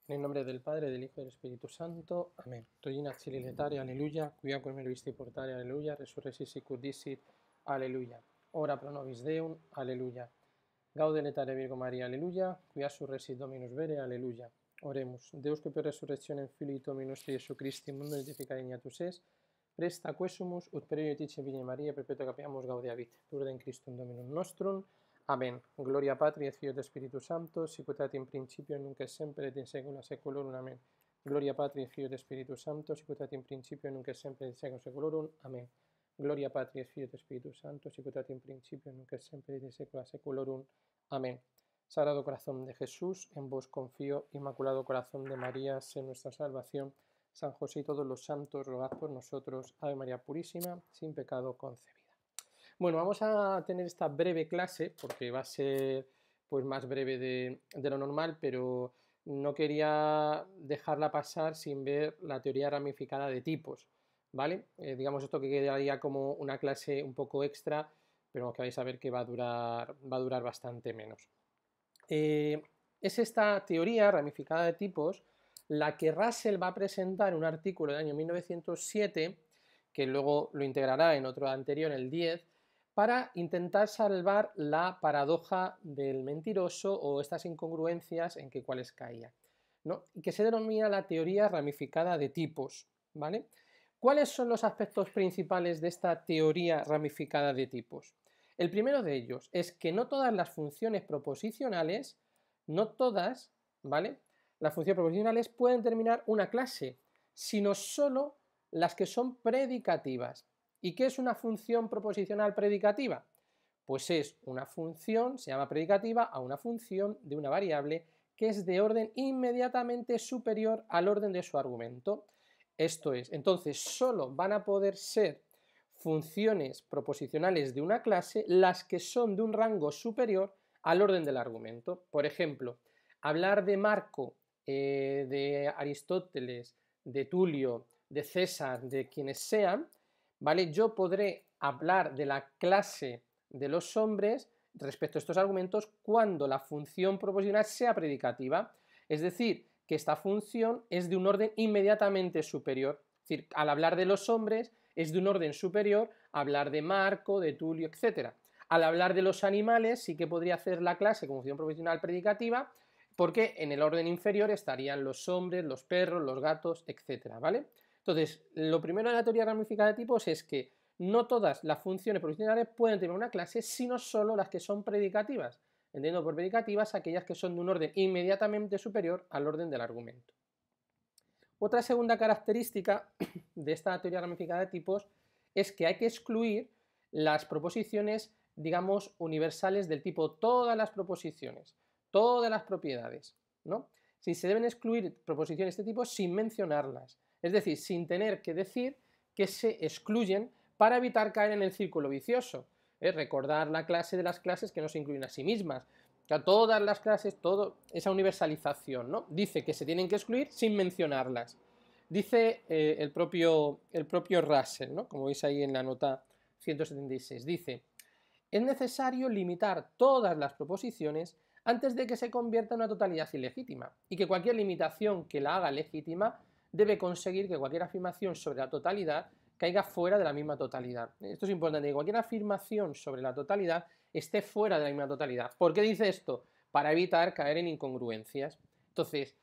En el nombre del Padre, del Hijo y del Espíritu Santo. Amén. Regina Celi letare, aleluya. Quia come me visti portare, aleluya. Resurrexit sicut dixit, aleluya. Ora pro nobis Deum, aleluya. Gaude letare Virgo Maria, aleluya. Quia surrexit Dominus vere, aleluya. Oremus. Deus que per resurrectionem Filii Tomui nostri Iesu Christi mundo edificare ignatus es, presta quesumus ut per etice Virgine Maria perpetua capiamus gaudeavit. Purdem Christum Dominum nostrum. Amén. Gloria Patri et Filio et Spiritus Sancto, sic ut erat in principio, nunc et semper, et in saecula saeculorum. Amén. Gloria Patri et Filio et Spiritus Sancto, sic ut erat in principio, nunc et semper, et in saecula saeculorum. Amén. Gloria Patri et Filio et Spiritus Sancto, sic ut erat in principio, nunc et semper, et in saecula saeculorum. Amén. Sagrado Corazón de Jesús, en vos confío. Inmaculado Corazón de María, sé nuestra salvación. San José y todos los santos, rogad por nosotros. Ave María Purísima, sin pecado concebida. Bueno, vamos a tener esta breve clase, porque va a ser pues más breve de lo normal, pero no quería dejarla pasar sin ver la teoría ramificada de tipos, ¿vale? Digamos esto que quedaría como una clase un poco extra, pero que vais a ver que va a durar bastante menos. Es esta teoría ramificada de tipos la que Russell va a presentar en un artículo del año 1907, que luego lo integrará en otro anterior, el 10, para intentar salvar la paradoja del mentiroso o estas incongruencias en que cuáles caía, ¿no? Y que se denomina la teoría ramificada de tipos, ¿vale? ¿Cuáles son los aspectos principales de esta teoría ramificada de tipos? El primero de ellos es que no todas las funciones proposicionales, no todas, ¿vale? Las funciones proposicionales pueden terminar una clase, sino solo las que son predicativas. ¿Y qué es una función proposicional predicativa? Pues es una función, se llama predicativa, a una función de una variable que es de orden inmediatamente superior al orden de su argumento. Esto es, entonces solo van a poder ser funciones proposicionales de una clase las que son de un rango superior al orden del argumento. Por ejemplo, hablar de Marco, de Aristóteles, de Tulio, de César, de quienes sean, ¿vale? Yo podré hablar de la clase de los hombres respecto a estos argumentos cuando la función proposicional sea predicativa, es decir, que esta función es de un orden inmediatamente superior. Es decir, al hablar de los hombres es de un orden superior a hablar de Marco, de Tulio, etc. Al hablar de los animales sí que podría hacer la clase como función proposicional predicativa, porque en el orden inferior estarían los hombres, los perros, los gatos, etc. ¿Vale? Entonces, lo primero de la teoría ramificada de tipos es que no todas las funciones proposicionales pueden tener una clase, sino solo las que son predicativas. Entendiendo por predicativas aquellas que son de un orden inmediatamente superior al orden del argumento. Otra segunda característica de esta teoría ramificada de tipos es que hay que excluir las proposiciones, digamos, universales del tipo todas las proposiciones, todas las propiedades, ¿no? Si se deben excluir proposiciones de este tipo sin mencionarlas, es decir, sin tener que decir que se excluyen para evitar caer en el círculo vicioso. Recordar la clase de las clases que no se incluyen a sí mismas. O sea, todas las clases, esa universalización, ¿no? Dice que se tienen que excluir sin mencionarlas. Dice el propio Russell, ¿no? Como veis ahí en la nota 176, dice: es necesario limitar todas las proposiciones antes de que se convierta en una totalidad ilegítima, y que cualquier limitación que la haga legítima debe conseguir que cualquier afirmación sobre la totalidad caiga fuera de la misma totalidad. Esto es importante, que cualquier afirmación sobre la totalidad esté fuera de la misma totalidad. ¿Por qué dice esto? Para evitar caer en incongruencias. Entonces,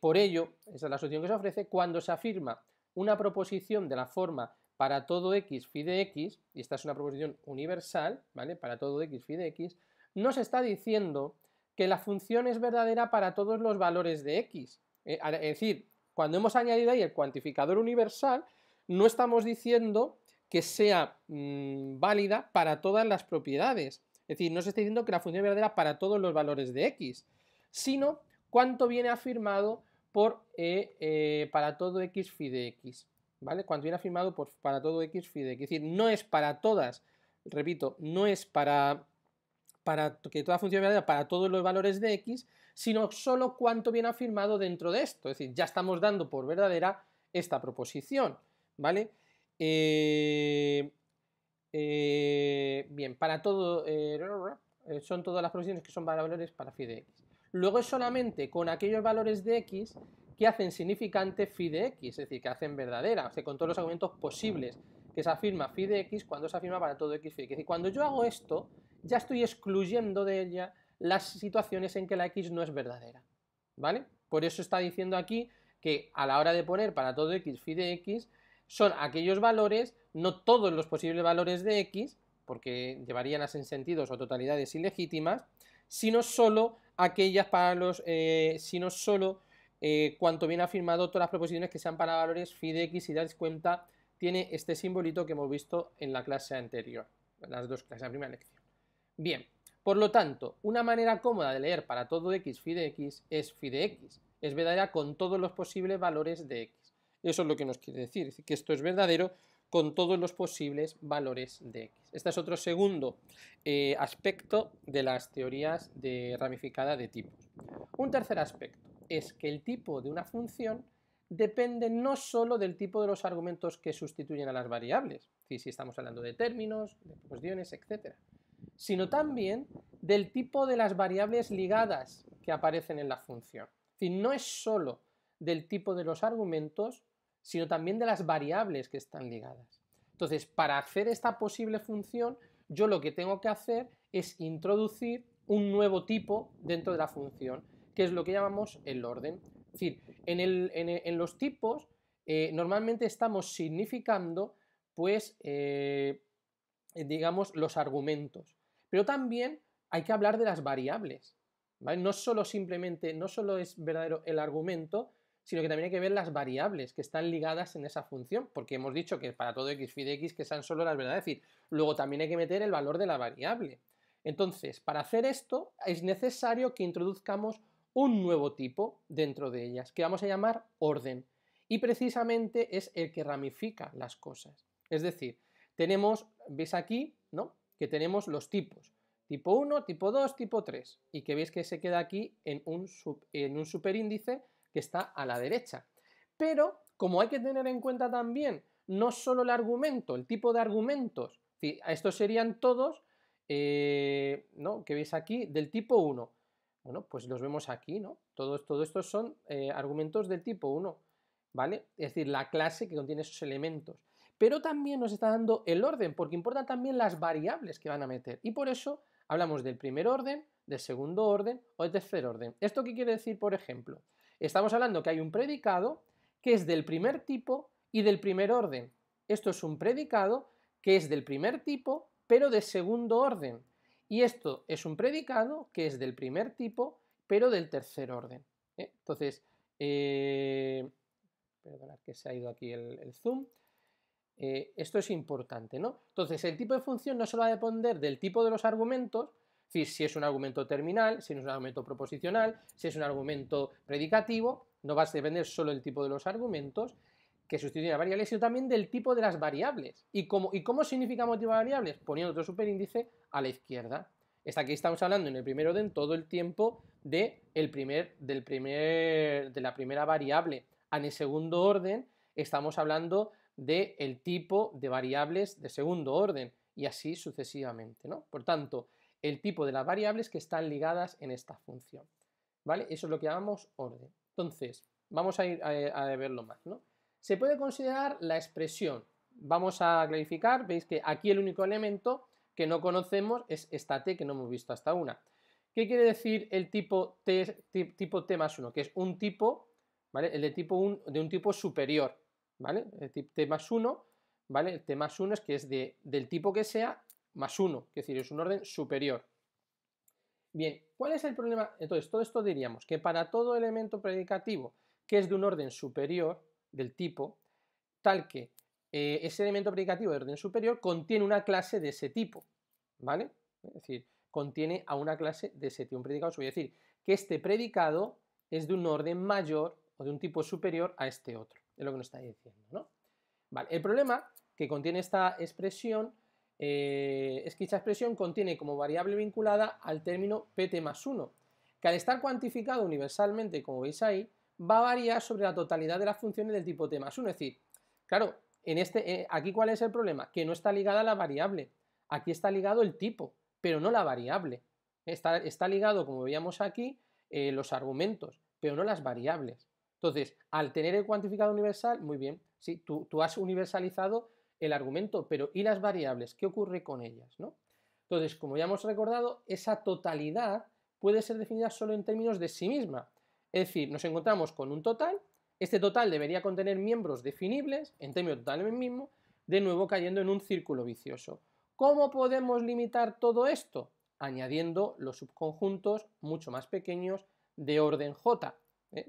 por ello, esa es la solución que se ofrece, cuando se afirma una proposición de la forma para todo x phi de x, y esta es una proposición universal, ¿vale? Para todo x phi de x, no se está diciendo que la función es verdadera para todos los valores de x. Es decir, cuando hemos añadido ahí el cuantificador universal, no estamos diciendo que sea válida para todas las propiedades. Es decir, no se está diciendo que la función es verdadera para todos los valores de x, sino cuánto viene afirmado por para todo x phi de x. ¿Vale? Cuando viene afirmado para todo x phi de x. Es decir, no es para todas, repito, no es para que toda función verdadera para todos los valores de x, sino solo cuánto viene afirmado dentro de esto. Es decir, ya estamos dando por verdadera esta proposición, ¿vale? Bien, para todo, son todas las proposiciones que son valores para phi de x. luego es solamente con aquellos valores de x que hacen significante phi de x, es decir, que hacen verdadera, o sea, con todos los argumentos posibles que se afirma phi de x cuando se afirma para todo x phi de x. Es decir, cuando yo hago esto, ya estoy excluyendo de ella las situaciones en que la x no es verdadera, ¿vale? Por eso está diciendo aquí que a la hora de poner para todo x phi de x, son aquellos valores, no todos los posibles valores de x, porque llevarían a sentidos o totalidades ilegítimas, sino solo aquellas para los, sino solo cuanto bien afirmado todas las proposiciones que sean para valores phi de x, si dais cuenta, tiene este simbolito que hemos visto en la clase anterior, en las dos clases, la primera lección. Bien, por lo tanto, una manera cómoda de leer para todo x phi de x es phi de x, es verdadera con todos los posibles valores de x. Eso es lo que nos quiere decir, que esto es verdadero con todos los posibles valores de x. Este es otro segundo aspecto de las teorías de ramificada de tipos. Un tercer aspecto es que el tipo de una función depende no solo del tipo de los argumentos que sustituyen a las variables, es decir, si estamos hablando de términos, de proposiciones, etc., sino también del tipo de las variables ligadas que aparecen en la función. Es decir, no es solo del tipo de los argumentos, sino también de las variables que están ligadas. Entonces, para hacer esta posible función, yo lo que tengo que hacer es introducir un nuevo tipo dentro de la función, que es lo que llamamos el orden. Es decir, en los tipos normalmente estamos significando, pues, digamos, los argumentos. Pero también hay que hablar de las variables, ¿vale? No solo simplemente, no solo es verdadero el argumento, sino que también hay que ver las variables que están ligadas en esa función, porque hemos dicho que para todo x phi de x que sean solo las verdades, es decir, luego también hay que meter el valor de la variable. Entonces, para hacer esto es necesario que introduzcamos un nuevo tipo dentro de ellas, que vamos a llamar orden, y precisamente es el que ramifica las cosas. Es decir, tenemos, veis aquí, ¿no?, que tenemos los tipos, tipo 1, tipo 2, tipo 3, y que veis que se queda aquí en un superíndice que está a la derecha. Pero, como hay que tener en cuenta también no solo el argumento, el tipo de argumentos, estos serían todos, ¿no?, que veis aquí, del tipo 1. Bueno, pues los vemos aquí, ¿no? Todos estos son argumentos del tipo 1, ¿vale? Es decir, la clase que contiene esos elementos. Pero también nos está dando el orden, porque importan también las variables que van a meter. Y por eso hablamos del primer orden, del segundo orden o del tercer orden. ¿Esto qué quiere decir, por ejemplo? Estamos hablando que hay un predicado que es del primer tipo y del primer orden. Esto es un predicado que es del primer tipo, pero de segundo orden. Y esto es un predicado que es del primer tipo, pero del tercer orden. Entonces, perdonad que se ha ido aquí el zoom. Esto es importante, ¿no? Entonces, el tipo de función no solo va a depender del tipo de los argumentos, es decir, si es un argumento terminal, si es un argumento proposicional, si es un argumento predicativo, no va a depender solo del tipo de los argumentos que sustituyen a variables, sino también del tipo de las variables. ¿Y cómo significamos tipo de variables? Poniendo otro superíndice a la izquierda. Aquí estamos hablando en el primer orden todo el tiempo de la primera variable. En el segundo orden estamos hablando del tipo de variables de segundo orden y así sucesivamente, ¿no? Por tanto, el tipo de las variables que están ligadas en esta función, ¿vale? Eso es lo que llamamos orden. Entonces, vamos a ir a verlo más, ¿no? Se puede considerar la expresión. Vamos a clarificar, veis que aquí el único elemento que no conocemos es esta t que no hemos visto hasta ahora. ¿Qué quiere decir el tipo t más 1? Que es un tipo, ¿vale? El de un tipo superior, ¿vale? El t más 1, ¿vale? El t más 1 es que es del tipo que sea más 1, es decir, es un orden superior. Bien, ¿cuál es el problema? Entonces, todo esto diríamos que para todo elemento predicativo que es de un orden superior, del tipo, tal que ese elemento predicativo de orden superior contiene una clase de ese tipo, ¿vale? Es decir, contiene a una clase de ese tipo, un predicado superior. Es decir, que este predicado es de un orden mayor o de un tipo superior a este otro. Es lo que nos está diciendo, ¿no? Vale, el problema que contiene esta expresión es que esta expresión contiene como variable vinculada al término pt más 1, que al estar cuantificado universalmente, como veis ahí, va a variar sobre la totalidad de las funciones del tipo t más 1. Es decir, claro, aquí ¿cuál es el problema? Que no está ligada a la variable. Aquí está ligado el tipo, pero no la variable. Está ligado, como veíamos aquí, los argumentos, pero no las variables. Entonces, al tener el cuantificado universal, muy bien, sí, tú has universalizado el argumento, pero ¿y las variables? ¿Qué ocurre con ellas? ¿No? Entonces, como ya hemos recordado, esa totalidad puede ser definida solo en términos de sí misma. Es decir, nos encontramos con un total, este total debería contener miembros definibles en términos totales mismo, de nuevo cayendo en un círculo vicioso. ¿Cómo podemos limitar todo esto? Añadiendo los subconjuntos mucho más pequeños de orden J,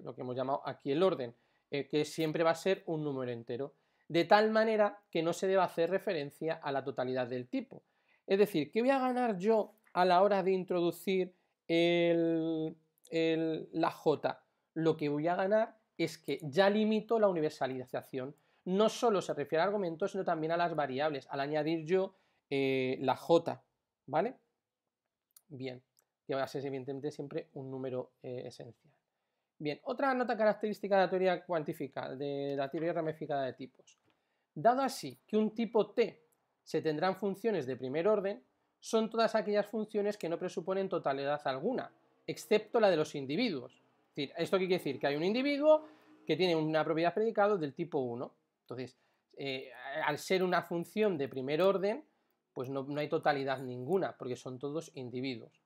lo que hemos llamado aquí el orden, que siempre va a ser un número entero, de tal manera que no se deba hacer referencia a la totalidad del tipo. Es decir, ¿qué voy a ganar yo a la hora de introducir la J? Lo que voy a ganar es que ya limito la universalización. No solo se refiere a argumentos, sino también a las variables, al añadir yo la J, ¿vale? Bien, que va a ser evidentemente siempre un número esencial. Bien, otra nota característica de la teoría cuantificada, de la teoría ramificada de tipos. Dado así que un tipo T se tendrán funciones de primer orden, son todas aquellas funciones que no presuponen totalidad alguna, excepto la de los individuos. Es decir, ¿esto qué quiere decir? Que hay un individuo que tiene una propiedad predicado del tipo 1. Entonces, al ser una función de primer orden, pues no hay totalidad ninguna, porque son todos individuos.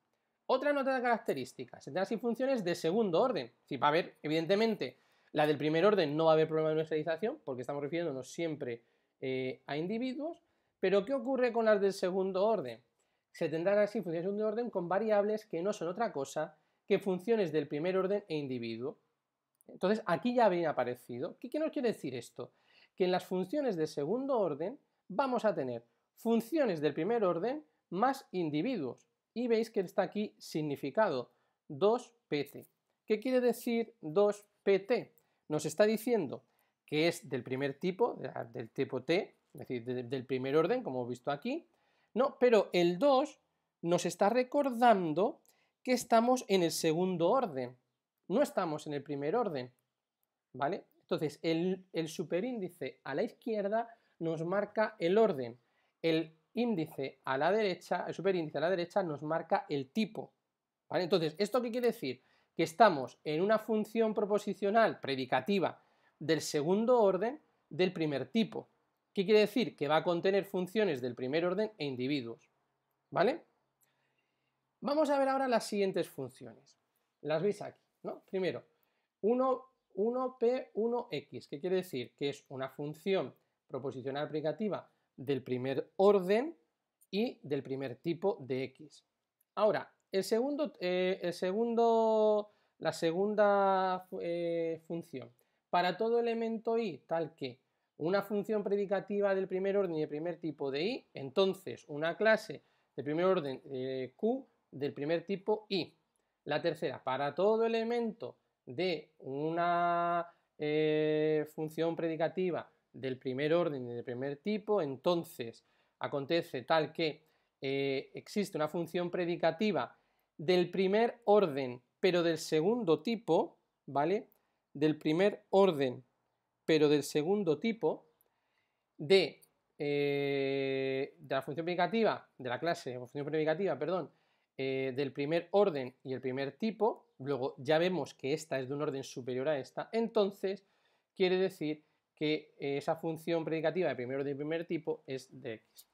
Otra nota de características, se tendrán así funciones de segundo orden. Es decir, va a haber, evidentemente, la del primer orden no va a haber problema de universalización, porque estamos refiriéndonos siempre a individuos, pero ¿qué ocurre con las del segundo orden? Se tendrán así funciones de segundo orden con variables que no son otra cosa que funciones del primer orden e individuo. Entonces, aquí ya había aparecido. ¿Qué nos quiere decir esto? Que en las funciones de segundo orden vamos a tener funciones del primer orden más individuos. Y veis que está aquí significado 2pt. ¿Qué quiere decir 2pt? Nos está diciendo que es del primer tipo, del tipo t, es decir, del primer orden, como hemos visto aquí, no, pero el 2 nos está recordando que estamos en el segundo orden, no estamos en el primer orden, ¿vale? Entonces, el superíndice a la izquierda nos marca el orden, el índice a la derecha, el superíndice a la derecha nos marca el tipo, ¿vale? Entonces, ¿esto qué quiere decir? Que estamos en una función proposicional predicativa del segundo orden del primer tipo. ¿Qué quiere decir? Que va a contener funciones del primer orden e individuos, ¿vale? Vamos a ver ahora las siguientes funciones. Las veis aquí, ¿no? Primero, 1P1X, ¿qué quiere decir? Que es una función proposicional predicativa del primer orden y del primer tipo de X. Ahora, la segunda función, para todo elemento I, tal que una función predicativa del primer orden y del primer tipo de I, entonces una clase de primer orden Q del primer tipo I. La tercera, para todo elemento de una función predicativa del primer orden y del primer tipo, entonces acontece tal que existe una función predicativa del primer orden, pero del segundo tipo, ¿vale? Del primer orden, pero del segundo tipo, de la función predicativa, de la clase, o función predicativa, perdón, del primer orden y el primer tipo, luego ya vemos que esta es de un orden superior a esta, entonces quiere decir que esa función predicativa de primer orden y primer tipo es de X.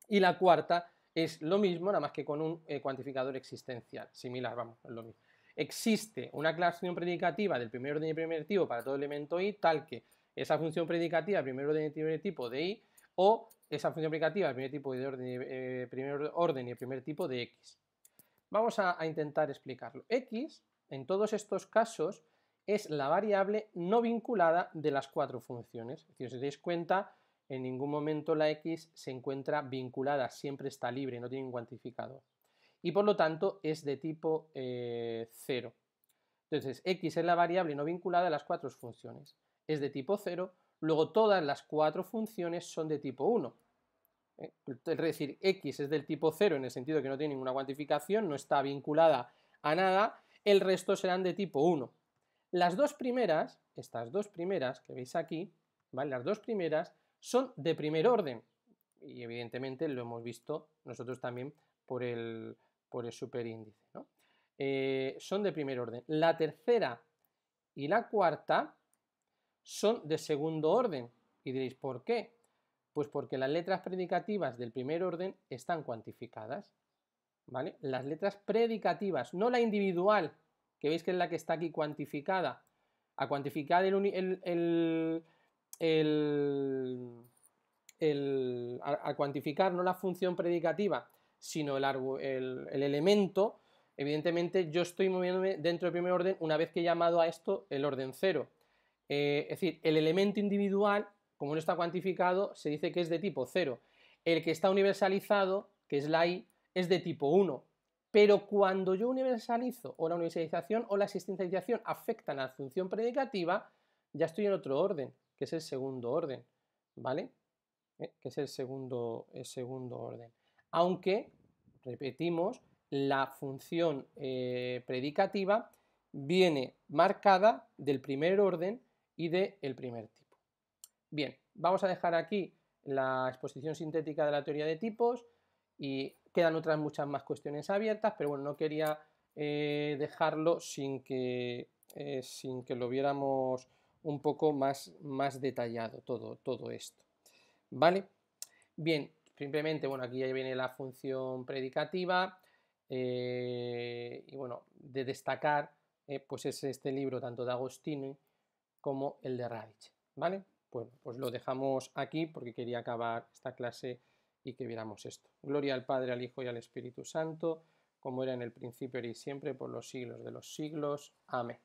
Y la cuarta es lo mismo, nada más que con un cuantificador existencial, similar, vamos, es lo mismo. Existe una clase predicativa del primer orden y primer tipo para todo elemento I, tal que esa función predicativa del primer orden y primer tipo de I, o esa función predicativa del primer tipo de orden, primer orden y el primer tipo de X. Vamos a intentar explicarlo. X, en todos estos casos, es la variable no vinculada de las cuatro funciones. Es decir, si os dais cuenta, en ningún momento la X se encuentra vinculada, siempre está libre, no tiene un cuantificador. Y por lo tanto es de tipo 0. Entonces, X es la variable no vinculada a las cuatro funciones. Es de tipo 0, luego todas las cuatro funciones son de tipo 1. Es decir, X es del tipo 0 en el sentido de que no tiene ninguna cuantificación, no está vinculada a nada, el resto serán de tipo 1. Las dos primeras, estas dos primeras que veis aquí, ¿vale? Las dos primeras son de primer orden y evidentemente lo hemos visto nosotros también por el superíndice, ¿no? son de primer orden. La tercera y la cuarta son de segundo orden. Y diréis, ¿por qué? Pues porque las letras predicativas del primer orden están cuantificadas, ¿vale? Las letras predicativas, no la individual, que veis que es la que está aquí cuantificada. A cuantificar a cuantificar no la función predicativa, sino el elemento, evidentemente yo estoy moviéndome dentro del primer orden una vez que he llamado a esto el orden cero. Es decir, el elemento individual, como no está cuantificado, se dice que es de tipo 0. El que está universalizado, que es la I, es de tipo 1. Pero cuando yo universalizo, o la universalización o la existencialización afectan a la función predicativa, ya estoy en otro orden, que es el segundo orden, ¿vale? Que es el segundo orden. Aunque, repetimos, la función predicativa viene marcada del primer orden y del primer tipo. Bien, vamos a dejar aquí la exposición sintética de la teoría de tipos y quedan otras muchas más cuestiones abiertas, pero bueno, no quería dejarlo sin que lo viéramos un poco más detallado todo esto. ¿Vale? Bien, simplemente, bueno, aquí ya viene la función predicativa y bueno, de destacar, pues es este libro tanto de Agostini como el de Radich, ¿vale? Pues lo dejamos aquí porque quería acabar esta clase y que viéramos esto. Gloria al Padre, al Hijo y al Espíritu Santo, como era en el principio, ahora y siempre, por los siglos de los siglos. Amén.